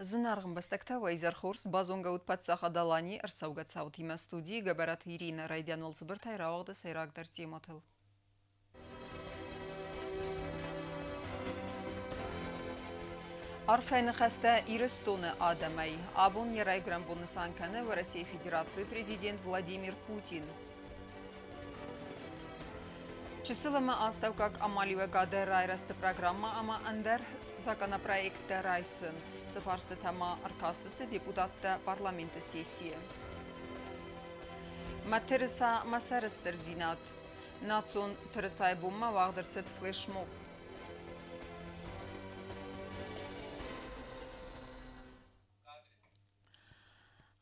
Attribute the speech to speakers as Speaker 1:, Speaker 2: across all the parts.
Speaker 1: Զնարղն բստակთა վայզար խորս բազոնգաուտ պատսախադալանի ըրսավգաց հաութիմա ստուդի գաբարատ իրինը ռայդյանոլ զբրթայ ռաղաղդը սայրակ դարծի մոտել։ Արֆայնը խաստա իրստոնը ադամայ, աբուն երայգրան բոնысանքանը в России Федерации президент Владимир Путин. Чисылымы астау как амаливе гаде райрасты программа, ама андер законопроекта райсын. Сафарсты тама аркастысы депутатта парламенты сессия. Материса масарыстыр зинат. Национ тырысай бумма вағдырцет флешмоб.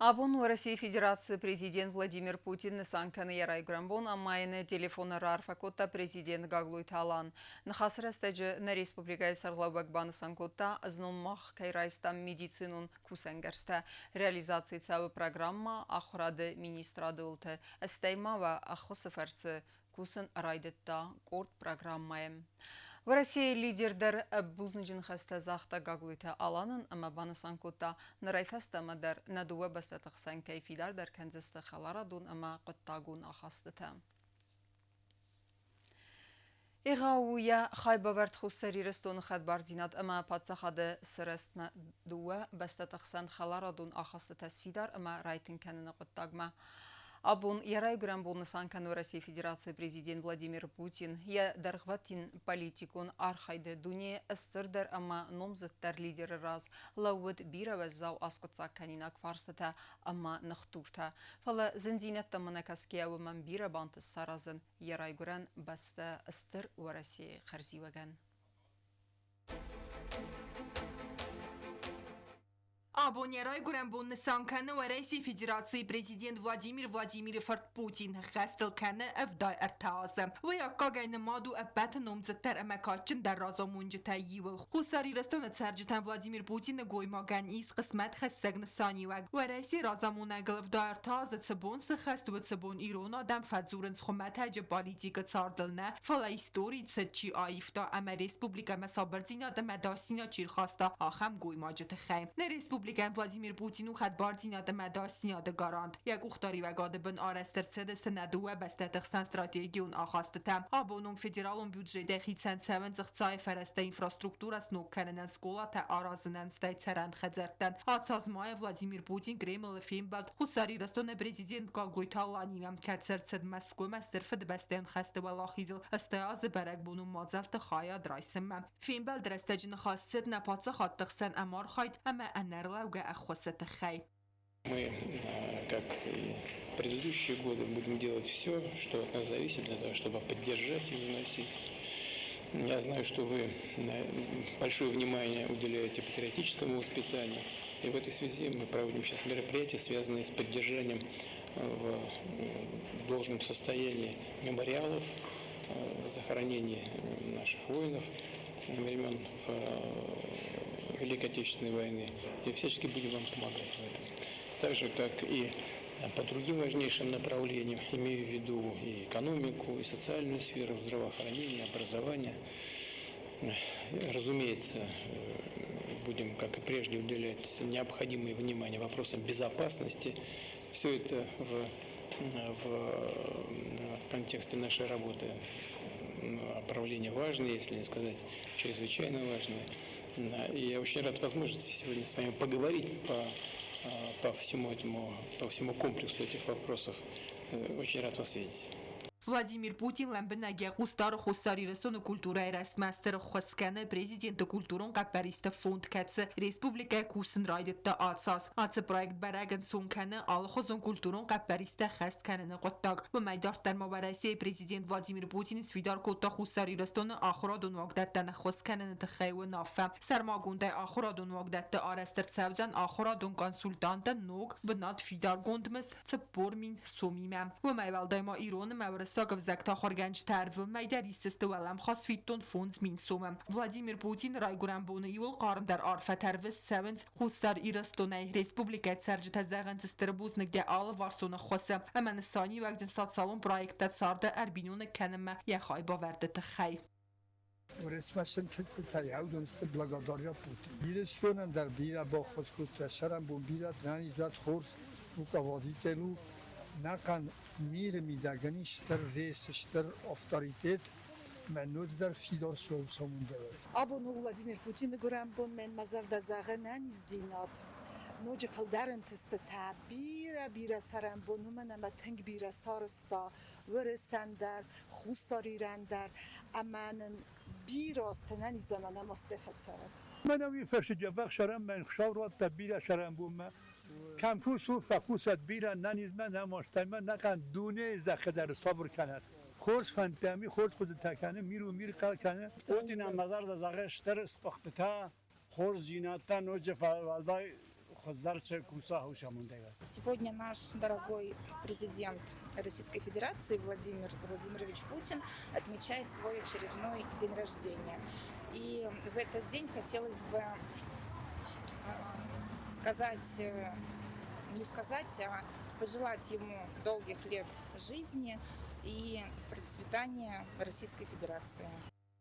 Speaker 1: Абун в России Федерации президент Владимир Путин нысанканы ярай грамбон, амайны телефона рарфакота президент Гаглуй Талан. Нахасырастаджы на республикай сарлаубакба нысанкота зноммах кайрайстам медицинун кусенгерста. Реализации цавы программа ахурады министрады улты. Эстеймава ахосыфарцы кусын райдетта корт программаем. В России лидердер бузнджин хаста захта гаглуйта аланын, ама банысанкота нарайфаста мадар надуа бастатықсан кайфидар дар канзысты халарадун, ама қыттагун ахастыта. Иғауя хайбаверт хуссари рестон хадбардзинат, ама падсахады сырыст надуа бастатықсан халарадун ахастыта сфидар, ама райтын каныны қыттагма. Абун ярай грамбон санкан в России Федерации президент Владимир Путин я дархватин политикун архайды дуне эстырдар, ама номзыттар лидеры раз лауыд бираваззау аскутсак канинак фарсата, ама нахтурта. Фала зендинетта манакаскияу мамбира бантыс саразын ярай гран баста эстыр в России харзиваган.
Speaker 2: Абонерай гурамбон санканы в России Федерации президент Владимир Владимирович Путин хастел каны افدای ارتازم و یا کاغین مادو ابت نمزتر امکاچن در رازا منجتا یول خساری رستون ترجتن ولادیمیر پوتین گوی ماگن ایس قسمت خستگن ثانی و رئیسی رازمون اگل افدای ارتاز تبون سخست و تبون ایران آدم فزورن خمت هج پالیتیک تاردلنه فلا ایستوری تچی آیفتا اما ریسپوبلیکا مسابرزینا دم داسینا چیرخاستا آخم گوی ماجت خیم نه ریسپوبلیکا ولادیمیر پوتین و خد باردینا دم داسینا دگاراند یک اختاری و گادبن آرستر سدست ندوه بستتخستان استراتیجیون آخاستتم آبونون فدرالون بودجه خیتسن سون زخصای فرسته اینفراسترکتور از نوکنن سکولا تا آرازنن ستی ترند خزرتن آتسازمای ولادیمیر پوتین گریمل فیمبالد خساری رستون پرزیدنت گاگوی تالانی هم کتسرد سد مسکو مسترفد بستن خسته و لاخیزل استیاز برگ بونون مازلت خایا درایسمم فیمبالد رستجن خاصت نپاتس خاطخسن امار خاید اما انرلاوگه اخوست خی
Speaker 3: Мы, как и предыдущие годы, будем делать все, что от нас зависит, для того, чтобы поддержать и выносить. Я знаю, что вы большое внимание уделяете патриотическому воспитанию. И в этой связи мы проводим сейчас мероприятия, связанные с поддержанием в должном состоянии мемориалов, захоронений наших воинов времен Великой Отечественной войны. И всячески будем вам помогать в этом. Так же, как и по другим важнейшим направлениям, имею в виду и экономику, и социальную сферу, здравоохранение, образование. Разумеется, будем, как и прежде, уделять необходимое внимание вопросам безопасности. Все это в контексте нашей работы направления важные, если не сказать чрезвычайно важные. И я очень рад возможности сегодня с вами поговорить по всему комплексу этих вопросов. Очень рад вас видеть.
Speaker 2: Владимир Путин лембенеге густар خساری رسون کولتورای رسمستر خسکنه پرزیدنت کولتورون قپریست فوند کتس ریسپوبلیکا کوسن رایدت دا آتساس آتس پرویکت برگن سونکنه آل خوزون کولتورون قپریست خست کنه قطاق و میدارت در مبارزه پرزیدنت ولادیمیر پوتین سویدار کتا خساری رسون آخرادون وقت دن خسکنه تخیو نافه سرماگونده آخرادون وقت آرستر سوزن آخرادون کنسولتانت نوگ بنات فیدار گوندمست سپورمین سومیمم و میوالده ما ایران مورس Сагов закта хорганч тарвил майдаристесте валам хас фиттон фонз минсумам Владимир Путин райгурам иул қарым дар арфа тарвис севенс хустар ирастонай республика саржит азаган цистербузнигде алы варсуна хоса аман сани вагжин сат салон проектат сарда арбинуна канама яхай баверде тхай
Speaker 4: благодаря Путин. Իրենցյունն դար բիրա բոխոսկուտը շարամբուն բիրա դրանիզատ խորս руководителю накан мир мидагани штер вес штер авторитет منوز در فیدار سومونده.
Speaker 5: Абону Владимир Путин гурамбон мен мазарда загнан зинат. نوج فلدرن تستتا بیرا سرمبونو من اما تنگ بیرا سارستا ورسندر خوصاری رندر امانن بیراستنن زمان مستفد سرد
Speaker 4: من اوی فرش جواب شرم من خشاورات تا بیرا شرم بوم کمپوس و فکوست بیرا ننیز من نماشتن من نکن دونه زخه در صبر کند خورس خانتامی خورس خود تکنه میر قل کنه
Speaker 6: پوتین هم مزار دا زغه شتر اسپاختتا خورس جیناتا نوج فالدای
Speaker 7: Сегодня наш дорогой президент Российской Федерации Владимир Владимирович Путин отмечает свой очередной день рождения. И в этот день хотелось бы пожелать ему долгих лет жизни и процветания Российской Федерации.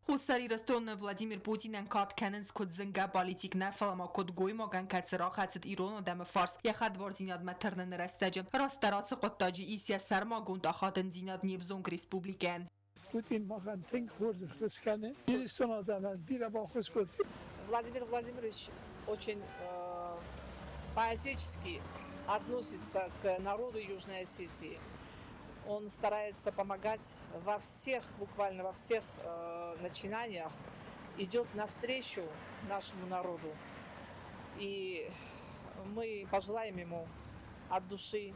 Speaker 2: Хусари растон Владимир Путин кат кененс код зенга политик нефалама код гойма ган катсра хатсит Иран дам фарс яхад варзинад матернен растаج растарац قطاجی ایسیا سرما گوند خاتن زیناد نیوزونگ ریسپوبلیکن
Speaker 4: Путин махан тинг хорд хискане Ирстон адам бира бахоскот
Speaker 8: Владимир Владимирович очень поотечески относится к народу Южной Осетии. Он старается помогать буквально во всех начинаниях, идет навстречу нашему народу. И мы пожелаем ему от души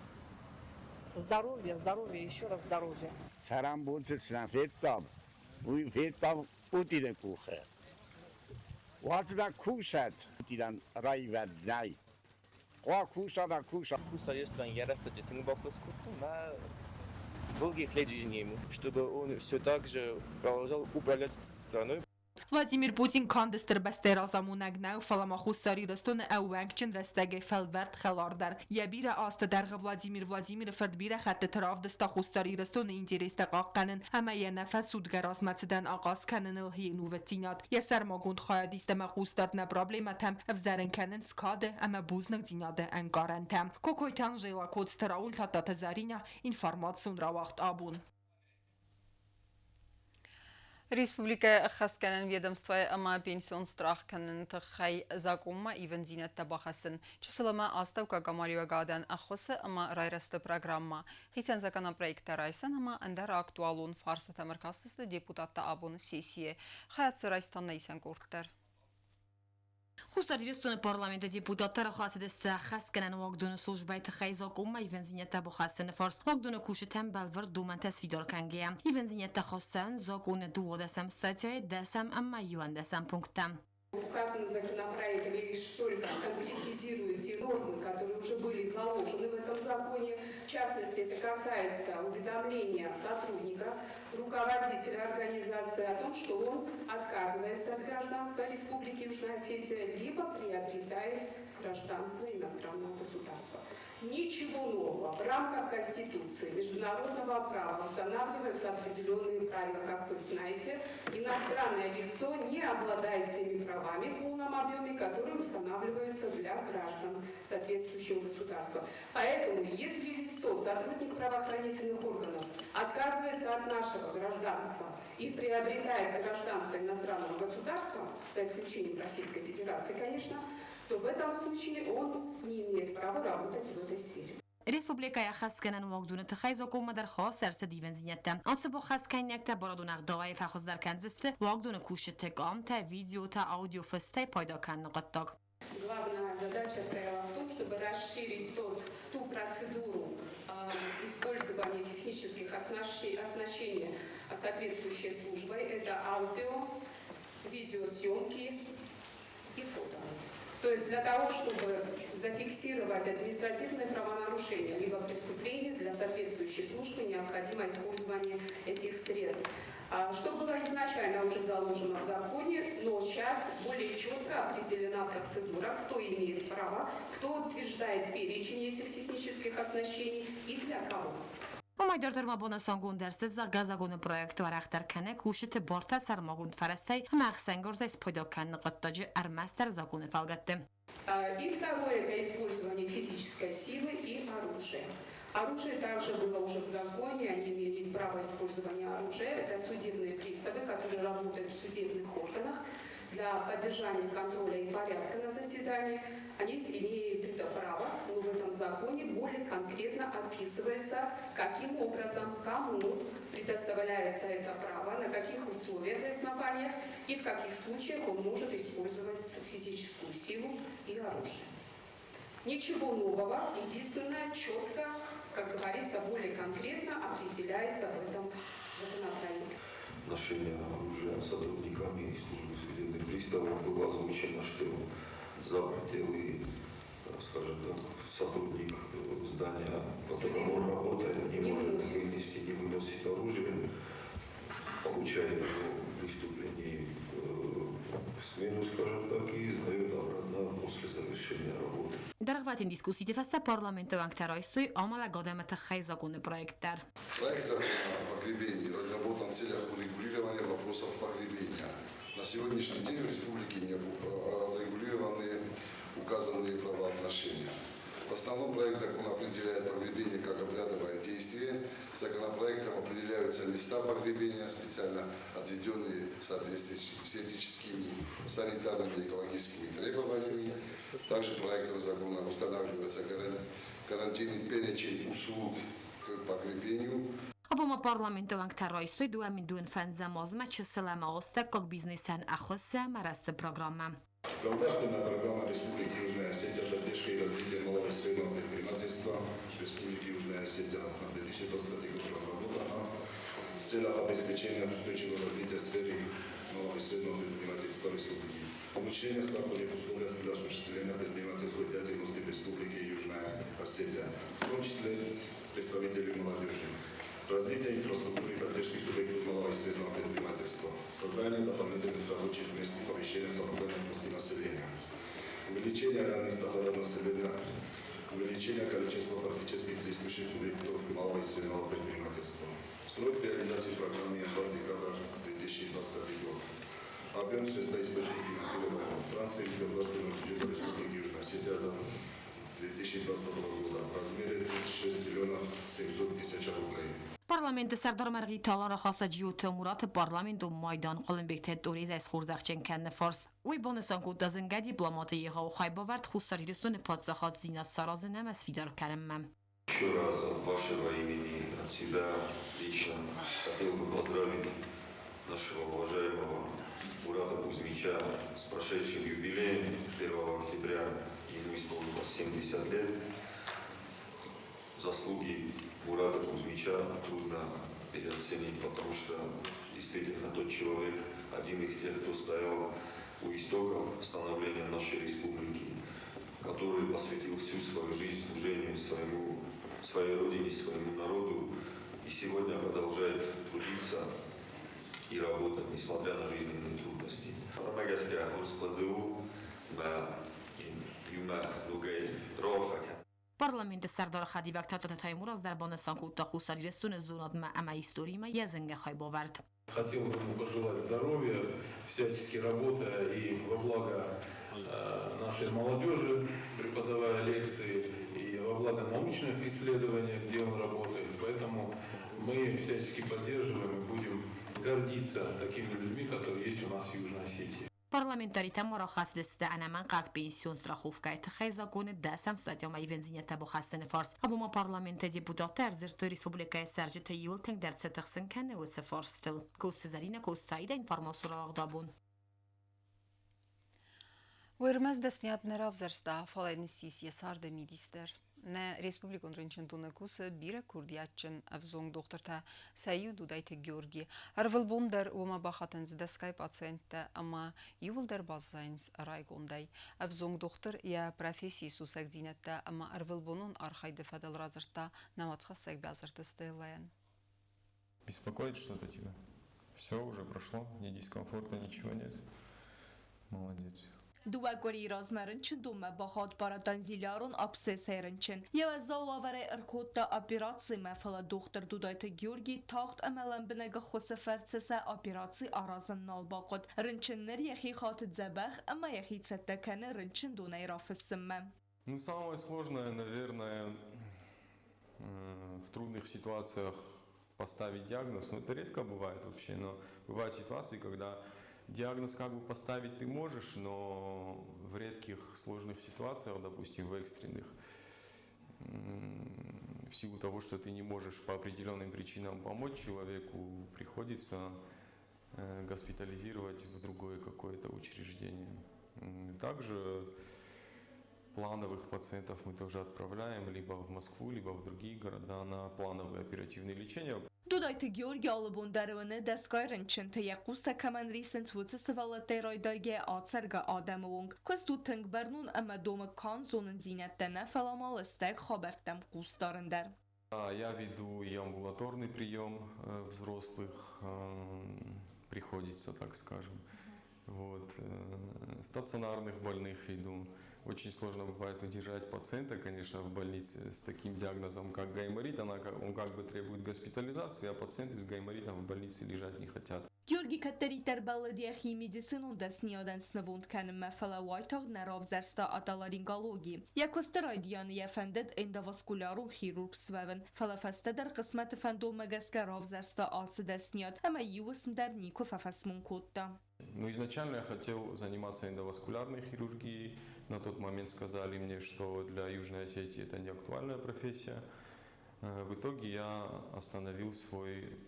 Speaker 8: здоровья, еще раз здоровья.
Speaker 9: долгих лет жизни ему, чтобы он все так же продолжал управлять страной.
Speaker 2: Владимир Путин кандистер бестера замунگ نو فلما خوستاری رستون او ونگچن رستگه فلورد خلار در یبیر آست درغ وладимир فرد بیر خط تراف دستا خوستاری رستون اینجی رستقاق کنن همه یه نفت سودگر آسمتدن آغاز کنن الهی نووتینات یه سرماگوند خواهد ایستم خوستارد نبرابلیمتم افزرن کنن سکاده اما بوزنگ زیناده انگارنتم کوکویتان جیلا کود ستراول تا تزارینه اینفارماتسون را وقت آبون
Speaker 1: Республика Хасканен ведомства ама пенсион страх канен тахай закума и вензинет табахасен. Числама аставка гамарио гадан ахоса ама райраста программа. Хитсен законопроекта райсан ама андара актуалун фарса тамаркастыста депутатта абун сессия. Хаятсы райстан найсан курттар.
Speaker 10: Хусари рестон парламента депутаттары хасыдысты хасканан вагдуны службай тахайзак умма ивензинетта бухасын фарс вагдуны куши тәмбәлвір думан тәсвидор кәнгея. Ивензинетта хасын закуны дуодасам статья дасам амма юандасам пунктам.
Speaker 11: Указанный законопроект лишь только конкретизирует те нормы, которые уже были заложены в этом законе. В частности, это касается уведомления сотрудника, руководителя организации о том, что он отказывается от гражданства Республики Южная Осетия, либо приобретает гражданство иностранного государства. Ничего нового. В рамках Конституции, международного права устанавливаются определенные правила. Как вы знаете, иностранное лицо не обладает теми правами в полном объеме, которые устанавливаются для граждан соответствующего государства. Поэтому, если лицо, сотрудник правоохранительных органов, отказывается от нашего гражданства и приобретает гражданство иностранного государства, за исключением Российской Федерации, конечно, то в этом случае он не имеет права работать в этой сфере.
Speaker 10: Республика Хасканан вагдуны тахайзак умма дар хас сәрсі дивензинетті. Ансыбу хасканнекті барадун ағдағай фақыз дар кәнзісті вагдуны куши текам та видео та аудио фыстай пайда кәнні қаттақ.
Speaker 11: Главная задача стояла в том, чтобы расширить ту процедуру использования технических оснащений соответствующей службой. Это аудио, видеосъемки и фото. То есть для того, чтобы зафиксировать административное правонарушение либо преступление, для соответствующей службы необходимо использование этих средств. Что было изначально уже заложено в законе, но сейчас более четко определена процедура, кто имеет право, кто утверждает перечень этих технических оснащений и для кого.
Speaker 10: Omaj ma bonasangún derszed za gazagún projekt varachtar kene kushit borta sarmagún farastai machsengorz пойдокан готтажи армастер загуны фалгатты.
Speaker 11: И второе – это использование физической силы и оружия. Оружие также было уже в законе, они имеют право использования оружия. Это судебные приставы, которые работают в судебных органах для поддержания контроля и порядка на заседании. Они имеют это право, но в этом законе более конкретно описывается, каким образом, кому предоставляется это право, на каких условиях и основаниях и в каких случаях он может использовать физическую силу и оружие. Ничего нового, единственное, четко, как говорится, более конкретно определяется в этом законопроекте.
Speaker 12: Ношение оружия сотрудниками службы судебных приставов было озвучено, что за пределы, скажем так, сотрудник здания, в котором он работает, не может вынести, не выносит оружие, получает его преступление в смену, скажем так, и сдает обратно после завершения работы.
Speaker 10: Даргватин дискуссии феста парламентован ктеройстуй омала годамета хайзагуны проекттер.
Speaker 13: Проект закона о погребении разработан в целях урегулирования вопросов погребения. На сегодняшний день в республике не отрегулированы указанные правоотношения. В основном проект закона определяет погребение как обрядовое действие. Законопроектом определяются места погребения, специально отведенные в соответствии с этическими, санитарными и экологическими требованиями. Также проектом закона устанавливается карантинный перечень услуг к погребению.
Speaker 10: Aboma parlamentovang kterojstуй дуами дуин фензамозма чеселема остек как бизнесен ахосе мараст программа.
Speaker 13: Государственная программа Республики Южная Осетия поддержка и развития малого и среднего предпринимательства Республики Южная Осетия на 2023 год разработана в целях обеспечения устойчивого развития сферы малого и среднего предпринимательства Республики. Обучение стартовых условий для осуществления предпринимательской деятельности Республики Южная Осетия, в том числе представителей молодежи. Развитие инфраструктуры и поддержки субъектов малого и среднего предпринимательства, создание дополнительных рабочих мест и повышение свободной населения, увеличение реальных доходов населения, увеличение количества фактических действующих субъектов малого и среднего предпринимательства. Срок реализации программы январь-декабрь 2025 год. Объем средств источников финансирования. Трансфер государственного бюджета Республики Южная Осетия за 2022 года в размере 36 миллионов 700 тысяч рублей.
Speaker 10: Parlamenti Serdar Marghi talan khasa jiyot murat parlament و مایدان قلمبکت دوریز از خورزخچن کن فرس وی بانسان کو دازنگا دیپلماتی یها و خایباورد خساریرستون پادزاخات زینات ساراز نمس فیدار کنم.
Speaker 12: Еще раз от вашего имени, от себя лично хотел бы поздравить нашего уважаемого Мурата Кузьмича с прошедшим юбилеем 1 октября. Ему исполнилось 70 лет. Заслуги Мурата Кузьмича трудно переоценить, потому что действительно тот человек, один из тех, кто стоял у истоков становления нашей республики, который посвятил всю свою жизнь служению своей родине, своему народу, и сегодня продолжает трудиться и работать, несмотря на жизненные трудности.
Speaker 10: Parlamenti Serdar Khadivak Tatata Taymuraz در بانسان کو تا خساریرستون زونات ما اما историяма язынга хайбовард.
Speaker 14: Хотел бы ему пожелать здоровья, всячески работая и во благо нашей молодежи, преподавая лекции, и во благо научных исследований, где он работает. Поэтому мы всячески поддерживаем и будем гордиться такими людьми, которые есть у нас в Южной Осетии.
Speaker 10: Parlamentaryta مرخص دسته انمان قاق پنسیون страховка это хайзакон дасам статьям айвензинята бухасен форс. Абума парламента депутатар зерто республика саржета юл тенг дерце тахсен кане усе форстил. Косте зарина костаида информацию агдабун.
Speaker 1: Уэрмаз даснят неравзерста фалайны сисье сарда мидистер. Ne Respublikon rënqëntune kusë bire kurdiaqën avzong doktorta Sayudu dajte Georgi. Arvëlbonder uma bakhatën zdeskaj paciente ama yuvëlder bazajnës rajgondaj. Avzong doktor ja profesiji susek dinette ama arvëlbonun arhajde fadel razërta na matxasek bazërtë stëllën.
Speaker 15: Беспокоит что-то тебя? Все уже прошло, ни дискомфорта, ничего нет. Молодец.
Speaker 16: دوگوری رازمرن چندومه با خود بارادان زیلارون آبسه سیرنچن یو از زاواره ارکوت دا اپیراتسی مفلا دختر دودایت گیورگی تاخت املان بنگ خسفرتسه اپیراتسی آرازن نال باقود رنچن نریخی خاطر زبخ اما یخی تتکنه رنچن دونه رافسمه.
Speaker 15: Ну, самое сложное, наверное, в трудных ситуациях поставить диагноз. Ну, это редко бывает вообще, но бывают ситуации, когда диагноз как бы поставить ты можешь, но в редких сложных ситуациях, допустим, в экстренных, в силу того, что ты не можешь по определенным причинам помочь человеку, приходится госпитализировать в другое какое-то учреждение. Также плановых пациентов мы тоже отправляем либо в Москву, либо в другие города на плановое оперативное лечение.
Speaker 16: دودایت گیورگی آلبون درونه دستگاه رنچن تیقوست کمن ریسنت وچه سوالت رایداگه آتسرگه آدم ونگ کس دو تنگ برنون اما دوم کان زونن زینت دنه فلامال استگ خابرتم قوست دارن در.
Speaker 15: Я веду и амбулаторный прием взрослых, приходится, так скажем. Вот. Стационарных больных веду. Очень сложно бывает удержать пациента, конечно, в больнице с таким диагнозом, как гайморит. Он как бы требует госпитализации, а пациенты с гайморитом в больнице лежать не хотят.
Speaker 16: گیورگی کتری در بلدیخی میدیسنون دست نیادن سنوند کنم مفلا وایتاغ نراف زرستا اتالارینگالوگی یک استرايديان يفندد اندواسكولارون خيروك سوون فلا فسته در قسمت فندو مگسك راف زرستا آس دست نیاد اما يوسم در نیکو ففسمون کوتا.
Speaker 15: Ну, изначально я хотел заниматься эндоваскулярной хирургией. На тот момент сказали мне, что для Южной Осетии это не актуальная профессия. В итоге я остановил свой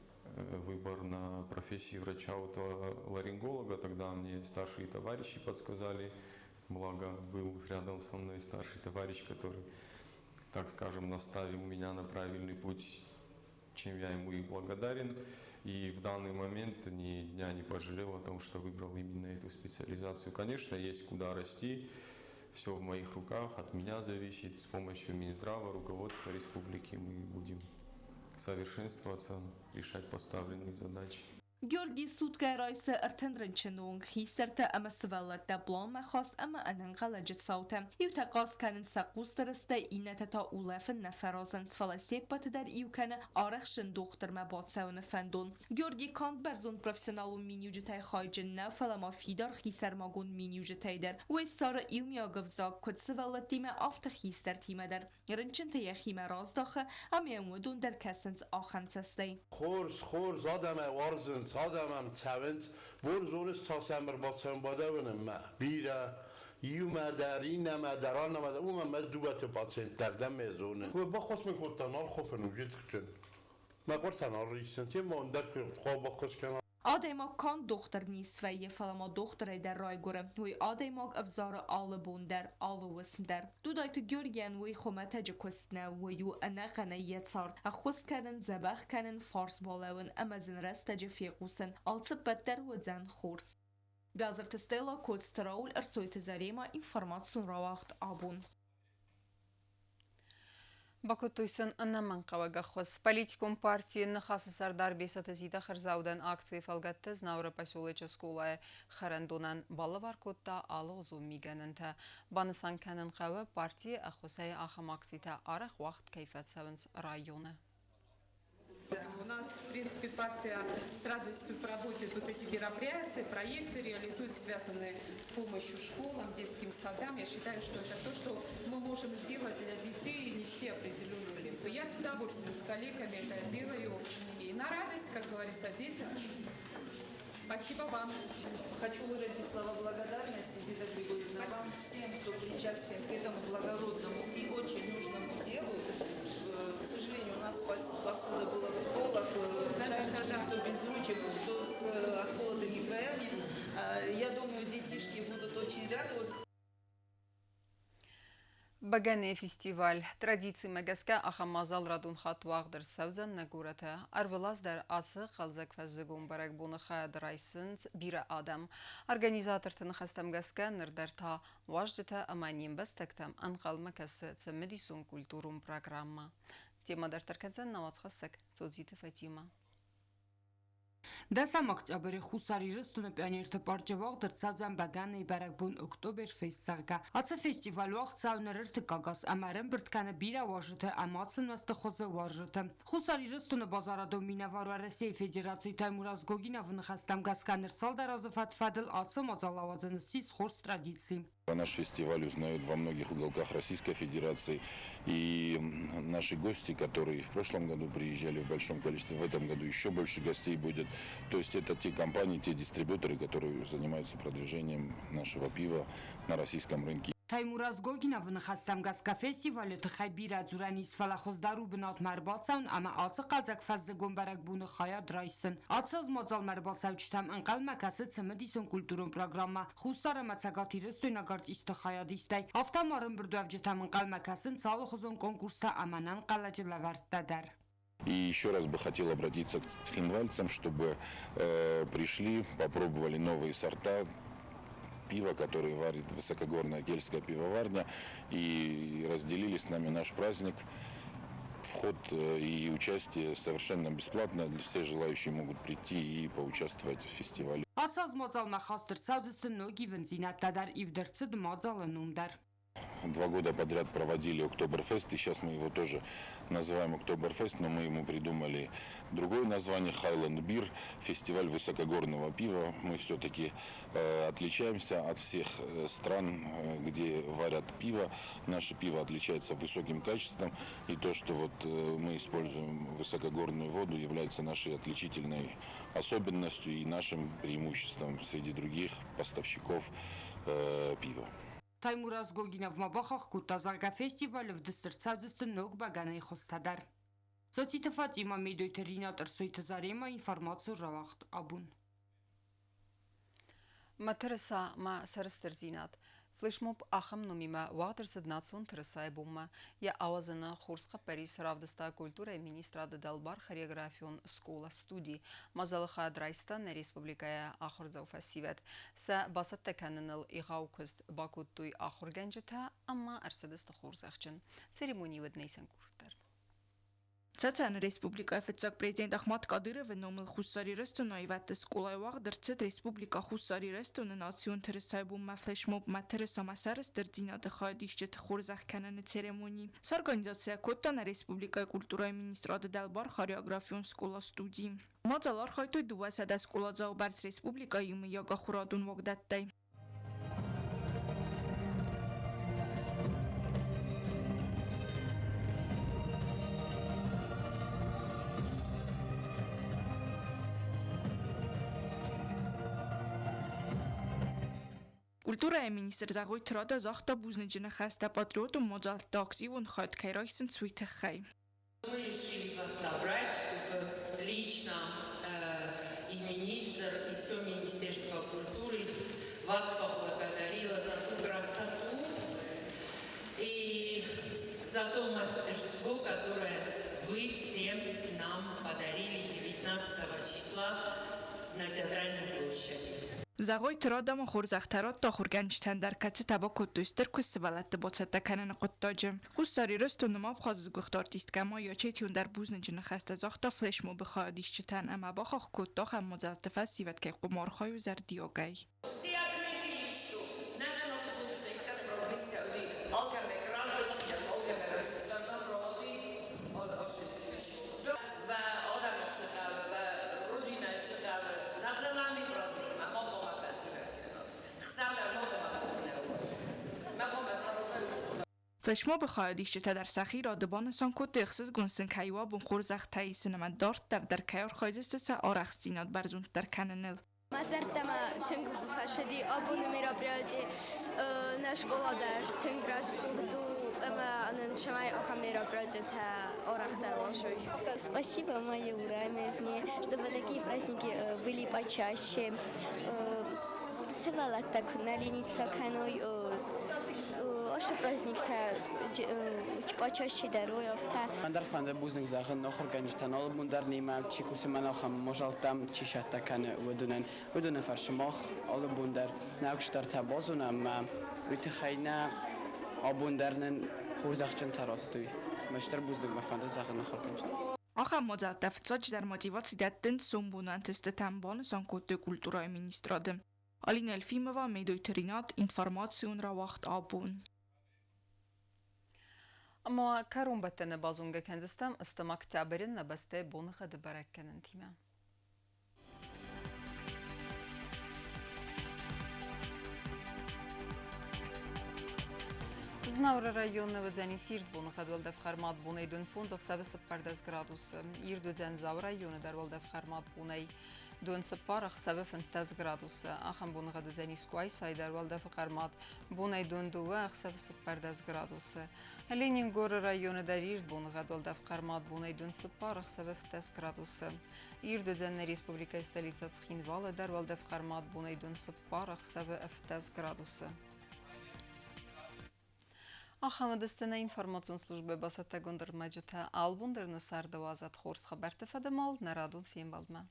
Speaker 15: выбор на профессии врача-отоларинголога. Тогда мне старшие товарищи подсказали. Благо, был рядом со мной старший товарищ, который, так скажем, наставил меня на правильный путь, чем я ему и благодарен. И в данный момент ни дня не пожалел о том, что выбрал именно эту специализацию. Конечно, есть куда расти. Все в моих руках, от меня зависит. С помощью Минздрава, руководства республики мы будем совершенствоваться, решать поставленные задачи.
Speaker 16: گیورگی سودگاه رایس ارتندرن چنونگ خیسرت اما سوالت دبلان مخواست اما انن غلجت صوتم یو تقاس کنن سقوس درسته اینت تا اولف نفرازن فلسیب بات در ایو کنه آرخشن دختر مباد سون فندون گیورگی کاند برزون پروفیسیونالون مینیوجتای خایجن نه فلما فیدار خیسر ماگون مینیوجتای در و سارا ایو میاگف زاگ کد سوالت تیم آفت خیستر تیم در رنچن تیخیم راز داخه اما امودون در کسنس آخن سسته
Speaker 17: خورز آدم وارزن آدمم چوند برزونش تا سمر با سنباده ونم ما بیره یو مداری نمدران نمدر او من دوبت پاسنت دردم میزونه و با خواست میکنم تنار خوفن وجود خچن ما قرص تنار ریسن چه ماندر که خواب با خواست کنم
Speaker 16: آدیما کان دختر نیست و یه فلما دختره در رای گوره وی آدیما افزار آلبون در آلوسم در دو دایت گرگن وی خومت جکستنه ویو انقنه یت سارد اخوست کردن زبخ کردن فارس بالاون امازن رست جفیقوسن آلسب بدر و زن خورس بیازر تستیلا کود ستراول ارسویت زریما اینفرماتسون را وقت آبون
Speaker 1: Бакутуйсын аннаман қавага хос. Политикум партии нахасы сардар бесата зида харзаудан акции фалгатты знаура поселоча скулая харандунан балавар котта алы узу миганынта. Банысан канын қавы партия ахусай ахам акцита арах вақт кайфат савынс районы.
Speaker 18: У нас, в принципе, партия с радостью проводит вот эти мероприятия, проекты реализует, связанные с помощью школам, детским садам. Я считаю, что это то, что мы можем сделать для детей и нести определенную лепту. Я с удовольствием с коллегами это делаю. И на радость, как говорится, детям. Спасибо вам.
Speaker 19: Хочу выразить слова благодарности, Зита Григорьевна, вам всем, кто причастен к этому благородному и очень нужному делу. К сожалению, у нас посуда была в школах, кто без ручек, кто с холодными краями. Я думаю, детишки будут очень рады.
Speaker 1: Багане фестиваль традиции магаска ахамазал радун хатвагдыр савзан нагурата арвелаз дар асы қалзак фаззгум барак бунаха драйсынт бира адам организатор тынхастам гаска нырдар та важдыта аманим бастактам анқал макасы цемедисон культурум программа тема дар тарканцан навацхасак соцзиты Фатима
Speaker 2: Դասամ օկտոբերի խուսարի ռստունը պիաներթը պարջավող դրծած են բագանը իբարակբուն օկտոբեր ֆեստսաղգա։ Ացը ֆեստիվալու աղցավներ ըրտկագաս ամարեն բրտկանը բիրա վաժıtı ամացın վաստխոզը վաժıtı։ Խուսարի ռստունը բազարադո մինավարու России Федерации Таймураз Гогина вынахастам гасканер цалдаразов отфадил ацо мазалавазанысис хорс традиции.
Speaker 20: Наш фестиваль узнают во многих уголках Российской Федерации, и наши гости, которые в прошлом году приезжали в большом количестве, в этом году еще больше гостей будет. То есть это те компании, те дистрибьюторы, которые занимаются продвижением нашего пива на российском рынке.
Speaker 2: Таймураз Гогина вынахастам гаска фестивале тхайбира дзуранис фалахоздару бинат марбацан, ама ацı qalzak fazla gombarak bunu xaya draysın. Atsız mazal marbacavçtam anqal makası çmedison kulturun programma. Xusara matsagatirist önagart istixaya distay. Avtamarın burdavcıtam anqal makasın salıxuzun konkursta amanan qalacılavartdadır.
Speaker 20: И еще раз бы хотел обратиться к цхинвальцам, чтобы пришли, попробовали новые сорта пива, которые варит высокогорная кельтская пивоварня, и разделили с нами наш праздник. Вход и участие совершенно бесплатно, все желающие могут прийти и поучаствовать в фестивале.
Speaker 2: Ацаз мазал махастр цаузыстын ноги вензинаттадар и вдерцид мазалы нумдар.
Speaker 20: 2 года подряд проводили Октоберфест, и сейчас мы его тоже называем Октоберфест, но мы ему придумали другое название — Highland Beer, фестиваль высокогорного пива. Мы все-таки отличаемся от всех стран, где варят пиво. Наше пиво отличается высоким качеством, и то, что вот мы используем высокогорную воду, является нашей отличительной особенностью и нашим преимуществом среди других поставщиков пива.
Speaker 2: Таймураз Гогина в Мабахах Кутазарга фестиваль в дистерцаузыстын ног баганы хостадар. Социтафат има медойтеринатор сойтазарема информацию равахт абун.
Speaker 1: Матерса ма сарастерзинат. Флешмоб ахам номима вагдерсад национ терсай бумма. Я авазана Хурска Парис равдаста культура и министрада Далбар хореографион школа студии. Мазалаха драйстан республикая ахурзау фасивет. Са басат таканнал игаукуст бакуттуй ахурганжета, амма арсадеста хурзахчен. Церемонии веднейсан куртар.
Speaker 16: Цацан республика офицак президент Ахмат Кадыров номил Хусари Рестуной ватте скулай вагдерцет республика Хусари Рестуны национ терсай бумма флешмоб матерса масарастердина дхадишчет хурзах канан церемонии. С организация Коттана республика культура и министрада Далбар хореографион школа студии. Мазалар хайтой дуасада школа заубарс республика юмы яга хурадун вагдаттай. Культура и министр загой трада захта бузнеджина хаста патриоту модал такси вон хат кайрайсен цвитахай.
Speaker 21: Мы решили вас собрать, чтобы лично и министр, и все Министерство культуры вас поблагодарило за ту красоту и за то мастерство, которое вы всем нам подарили 19 числа на Театральной площади.
Speaker 16: Загой трада хурзахтарат та хурганчтан در کت تباکو دوستر کس ولت بوسته کنن قطاجم خساری رستون ما بخواز گختارتیست کما یا چیتون در بوزنجن خسته زاختا فلش مو بخوادیش چتن اما باخ کتاخ هم مزلتفه سیوت که قمارخای و زردیاگای فلشمو بخواهدیش چه در سخی را دبانسان کت اخصیص گونسن کهیوا بون خورزخ تایی سینما دارت در کهار خواهدست سه آرخ سینات برزون در کننل
Speaker 22: مازرتما تنگ فشدی آبون میرابریاجی نشکلا در تنگ رسودو اما نشمای آخر میرابریاجی تا آرخ در واشوی. Спасибо, мои уральные, чтобы такие праздники были почаще. Севала так на леница каной. Още праздник-то почаще даруев-то.
Speaker 23: Мандар фанда бузник захын нохор ганжтан ал мундар нима чикуси манахам можалтам чишатта кане удунен фаршмах ал бундар навкштар табазунам витхайна абундарнен хурзахчан тароттуй маштар бузник мафанда захын нохор ганжтан
Speaker 3: Ախա մոզատավ ծոչ դար մոտիվացի դատեն սոմբունանտեստ տամբոն սանկոտը կուլտուրայի մինիստրադը։ Ալինել ֆիմովա մեդույթերինատ ինֆորմացիոն ռավախտ աբուն։
Speaker 1: Ama karun battene bazunga kendistem ıstamak tabirin nabaste bonuğa da barakkenen time. Знаура районного дзяни сирт буны хадвалда в хармат бунай дун фунзах савы пардас градус. Ирду дзян зау районы дарвалда в хармат бунай дун сапарах савы фантаз градус. Ахам буны хаду дзяни скуай сай дарвалда в хармат бунай дун дуах савы пардас градус. Ленингор районы дарирт буны хадвалда в хармат бунай дун сапарах савы фантаз градус. Ирду дзян республика столица Цхинвала дарвалда в хармат бунай дун сапарах савы фантаз градус. Ахамадыстана информацион службы басата гондыр маджата албундырны сарды вазат хорс хабарты фадамал нарадун фембалдма.